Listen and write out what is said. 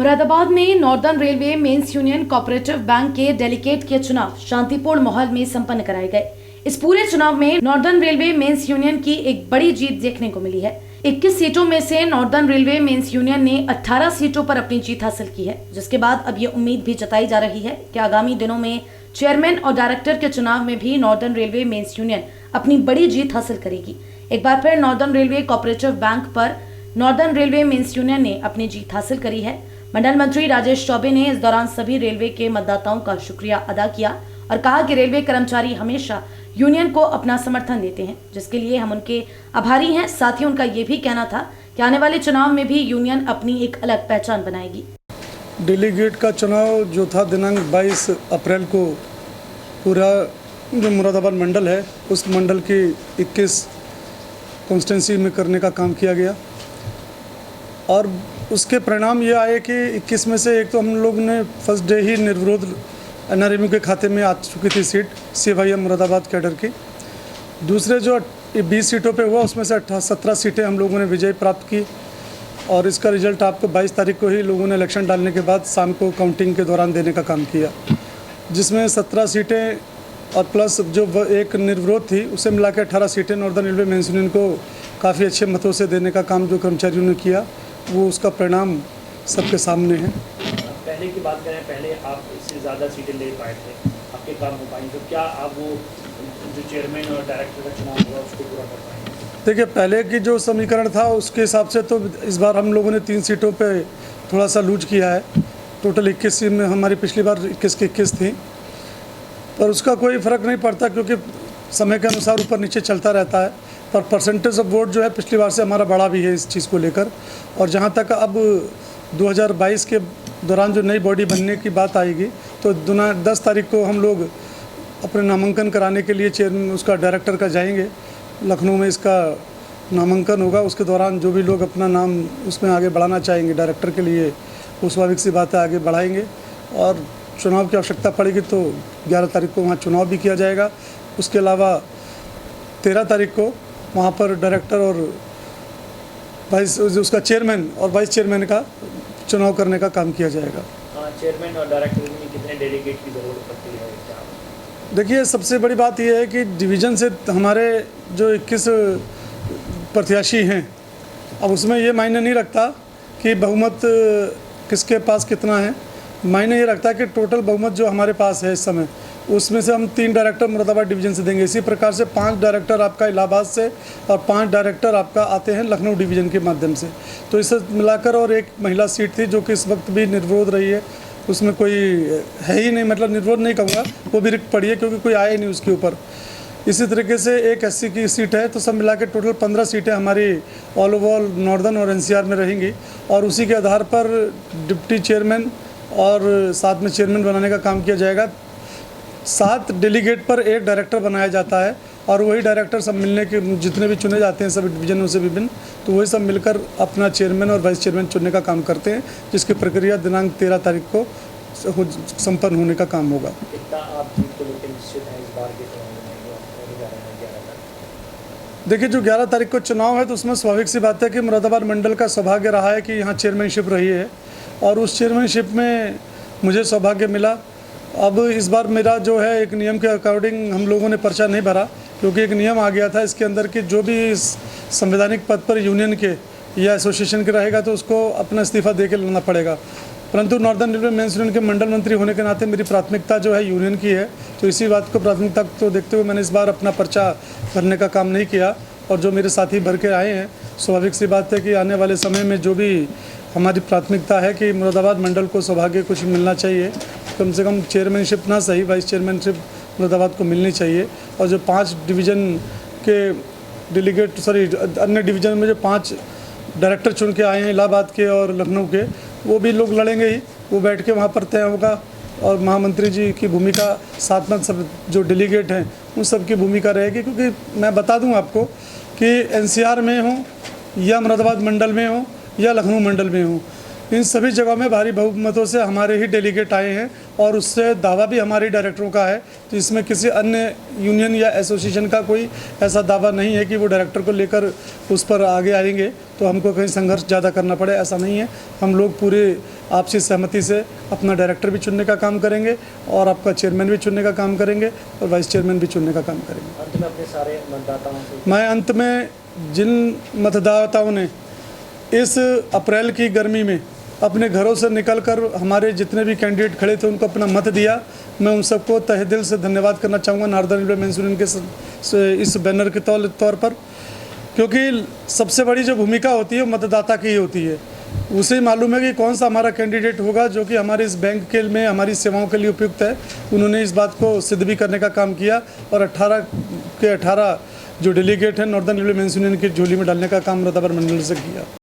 मुरादाबाद में northern railway men's union cooperative bank के delegate के चुनाव शांतिपूर्ण माहौल में संपन्न कराए गए। इस पूरे चुनाव में नॉर्दर्न रेलवे मेंस यूनियन की एक बड़ी जीत देखने को मिली है। 21 सीटों में से नॉर्दर्न रेलवे मेंस यूनियन ने 18 सीटों पर अपनी जीत हासिल की है, जिसके बाद अब ये उम्मीद भी जताई जा रही है कि आगामी दिनों में चेयरमैन और डायरेक्टर के चुनाव में भी नॉर्दर्न रेलवे मेंस यूनियन अपनी बड़ी जीत हासिल करेगी। एक बार फिर नॉर्दर्न रेलवे कोऑपरेटिव बैंक पर नॉर्दर्न रेलवे मेंस यूनियन ने अपनी जीत हासिल करी है। मंडल मंत्री राजेश चौबे ने इस दौरान सभी रेलवे के मतदाताओं का शुक्रिया अदा किया और कहा कि रेलवे कर्मचारी हमेशा यूनियन को अपना समर्थन देते हैं, जिसके लिए हम उनके आभारी हैं। साथ ही उनका ये भी कहना था कि आने वाले चुनाव में भी यूनियन अपनी एक अलग पहचान बनाएगी। डेलीगेट का चुनाव जो था दिनांक 22 अप्रैल को पूरा जो मुरादाबाद मंडल है उस मंडल की 21 कॉन्स्टिट्यूंसी में करने का काम किया गया और उसके परिणाम ये आए कि 21 में से एक तो हम लोग ने फर्स्ट डे ही निर्विरोध NRMU के खाते में आ चुकी थी सीट CYM मुरादाबाद कैडर की। दूसरे जो 20 सीटों पे हुआ उसमें से 17 सीटें हम लोगों ने विजय प्राप्त की और इसका रिजल्ट आपको 22 तारीख को ही लोगों ने इलेक्शन डालने के बाद शाम को काउंटिंग के दौरान देने का काम किया, जिसमें 17 सीटें और प्लस जो एक निर्विरोध थी उसे मिला के 18 सीटें नॉर्दर्न रेलवे मेंस यूनियन को काफ़ी अच्छे मतों से देने का काम जो कर्मचारियों ने किया वो उसका परिणाम सबके सामने है। पहले की बात करें, पहले आप इससे ज़्यादा सीटें ले पाए थे, आपके काम हो पाएंगे, तो क्या आप वो जो चेयरमैन और डायरेक्टर का चुनाव हुआ उसको पूरा कर पाएंगे? देखिए, पहले की जो समीकरण था उसके हिसाब से तो इस बार हम लोगों ने 3 सीटों पे थोड़ा सा लूज किया है। टोटल 21 सीट में हमारी पिछली बार 21 की 21 थी, पर उसका कोई फ़र्क नहीं पड़ता क्योंकि समय के अनुसार ऊपर नीचे चलता रहता है। पर परसेंटेज ऑफ वोट जो है पिछली बार से हमारा बड़ा भी है इस चीज़ को लेकर। और जहाँ तक अब 2022 के दौरान जो नई बॉडी बनने की बात आएगी तो 10 तारीख को हम लोग अपने नामांकन कराने के लिए चेयरमैन उसका डायरेक्टर का जाएंगे। लखनऊ में इसका नामांकन होगा, उसके दौरान जो भी लोग अपना नाम उसमें आगे बढ़ाना चाहेंगे डायरेक्टर के लिए वो स्वाभाविक सी बात है आगे बढ़ाएंगे और चुनाव की आवश्यकता पड़ेगी तो 11 तारीख को वहाँ चुनाव भी किया जाएगा। उसके अलावा 13 तारीख को वहाँ पर डायरेक्टर और वाइस उसका चेयरमैन और वाइस चेयरमैन का चुनाव करने का काम किया जाएगा। चेयरमैन और डायरेक्टर में कितने डेलीगेट की ज़रूरत पड़ती है? देखिए, सबसे बड़ी बात यह है कि डिवीज़न से हमारे जो 21 प्रत्याशी हैं, अब उसमें ये मायने नहीं रखता कि बहुमत किसके पास कितना है, मायने ये रखता है कि टोटल बहुमत जो हमारे पास है इस समय उसमें से हम 3 डायरेक्टर मुरादाबाद डिवीज़न से देंगे। इसी प्रकार से 5 डायरेक्टर आपका इलाहाबाद से और 5 डायरेक्टर आपका आते हैं लखनऊ डिवीज़न के माध्यम से। तो इसे मिलाकर और एक महिला सीट थी जो कि इस वक्त भी निर्विरोध रही है, उसमें कोई है ही नहीं, मतलब निर्विरोध नहीं कहूँगा, वो भी रिक्त पड़ी है क्योंकि कोई आया ही नहीं उसके ऊपर। इसी तरीके से एक SC की सीट है, तो सब मिला के टोटल 15 सीटें हमारी ऑल ओवर नॉर्दर्न और NCR में रहेंगी और उसी के आधार पर डिप्टी चेयरमैन और साथ में चेयरमैन बनाने का काम किया जाएगा। 7 डेलीगेट पर 1 डायरेक्टर बनाया जाता है और वही डायरेक्टर सब मिलने के जितने भी चुने जाते हैं सभी डिवीजनों से विभिन्न, तो वही सब मिलकर अपना चेयरमैन और वाइस चेयरमैन चुनने का काम करते हैं, जिसकी प्रक्रिया दिनांक 13 तारीख को संपन्न होने का काम होगा। देखिए, जो 11 तारीख को चुनाव है तो उसमें स्वाभाविक सी बात है कि मुरादाबाद मंडल का सौभाग्य रहा है कि यहाँ चेयरमैनशिप रही है और उस चेयरमैनशिप में मुझे सौभाग्य मिला। अब इस बार मेरा जो है एक नियम के अकॉर्डिंग हम लोगों ने पर्चा नहीं भरा क्योंकि एक नियम आ गया था इसके अंदर कि जो भी इस संवैधानिक पद पर यूनियन के या एसोसिएशन के रहेगा तो उसको अपना इस्तीफा दे के लेना पड़ेगा। परंतु नॉर्दर्न रेलवे मेंस यूनियन के मंडल मंत्री होने के नाते मेरी प्राथमिकता जो है यूनियन की है, तो इसी बात को प्राथमिकता को देखते हुए मैंने इस बार अपना पर्चा भरने का काम नहीं किया और जो मेरे साथी भर के आए हैं, स्वाभाविक सी बात है कि आने वाले समय में जो भी हमारी प्राथमिकता है कि मुरादाबाद मंडल को सौभाग्य कुछ मिलना चाहिए, कम से कम चेयरमैनशिप ना सही वाइस चेयरमैनशिप मुरादाबाद को मिलनी चाहिए। और जो 5 डिवीज़न के डेलीगेट अन्य डिवीज़न में जो 5 डायरेक्टर चुन के आए हैं इलाहाबाद के और लखनऊ के, वो भी लोग लड़ेंगे ही, वो बैठ के वहाँ पर तय होगा और महामंत्री जी की भूमिका साथ में सब जो डेलीगेट हैं उन सब की भूमिका रहेगी। क्योंकि मैं बता दूँ आपको कि NCR में हो या मुरादाबाद मंडल में हो या लखनऊ मंडल में हो, इन सभी जगहों में भारी बहुमतों से हमारे ही डेलीगेट आए हैं और उससे दावा भी हमारे डायरेक्टरों का है। तो इसमें किसी अन्य यूनियन या एसोसिएशन का कोई ऐसा दावा नहीं है कि वो डायरेक्टर को लेकर उस पर आगे आएंगे तो हमको कहीं संघर्ष ज़्यादा करना पड़े, ऐसा नहीं है। हम लोग पूरे आपसी सहमति से अपना डायरेक्टर भी चुनने का काम करेंगे और आपका चेयरमैन भी चुनने का काम करेंगे और वाइस चेयरमैन भी चुनने का काम करेंगे। अंत में अपने सारे मतदाताओं से मैं अंत में जिन मतदाताओं ने इस अप्रैल की गर्मी में अपने घरों से निकलकर हमारे जितने भी कैंडिडेट खड़े थे उनको अपना मत दिया, मैं उन सबको तहे दिल से धन्यवाद करना चाहूँगा नॉर्दर्न रेलवे मेंस यूनियन के इस बैनर के तौर पर, क्योंकि सबसे बड़ी जो भूमिका होती है वो मतदाता की ही होती है। उसे मालूम है कि कौन सा हमारा कैंडिडेट होगा जो कि हमारे इस बैंक के में हमारी सेवाओं के लिए उपयुक्त है। उन्होंने इस बात को सिद्ध भी करने का काम किया और 18 के 18 जो डेलीगेट हैं नॉर्दर्न रेलवे मेंस यूनियन की झोली में डालने का काम मुरादाबाद मंडल से किया।